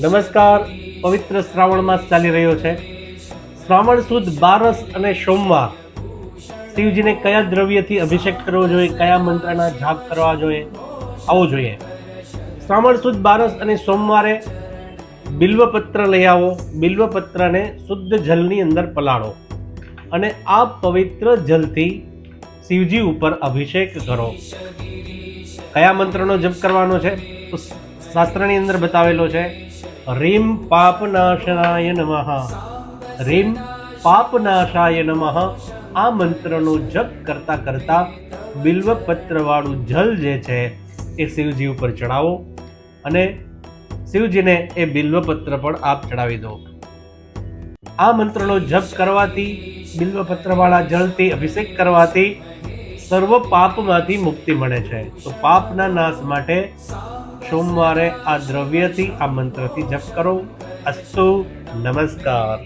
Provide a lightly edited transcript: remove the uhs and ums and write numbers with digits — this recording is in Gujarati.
નમસ્કાર. પવિત્ર શ્રાવણ માસ ચાલી રહ્યો છે. શ્રાવણ સુદ બારસ અને સોમવાર શિવજીને કયા દ્રવ્યથી અભિષેક કરવો જોઈએ, કયા મંત્રના જાપ કરવા જોઈએ, આવો જોઈએ. શ્રાવણ સુદ બારસ અને સોમવારે બિલ્વપત્ર લઈ આવો. બિલ્વપત્રને શુદ્ધ જલની અંદર પલાળો અને આ પવિત્ર જલથી શિવજી ઉપર અભિષેક કરો. કયા મંત્રનો જપ કરવાનો છે તો શાસ્ત્રની અંદર બતાવેલો છે. રીમ પાપનાશાય નમઃ, રીમ પાપનાશાય નમઃ. આ મંત્રનો જપ કરતા કરતા બિલ્વપત્ર વાળું જલ જે છે એ શિવજી ઉપર ચડાવો અને શિવજીને એ બિલ્વપત્ર પણ આપ ચડાવી દો. આ મંત્રનો જપ કરવાથી, બિલ્વપત્ર વાળા જળથી અભિષેક કરવાથી સર્વ પાપમાંથી મુક્તિ મળે છે. તો પાપના નાશ માટે સોમવારે આ દ્રવ્યથી, આ મંત્રથી જપ કરો. અસ્તુ. નમસ્કાર.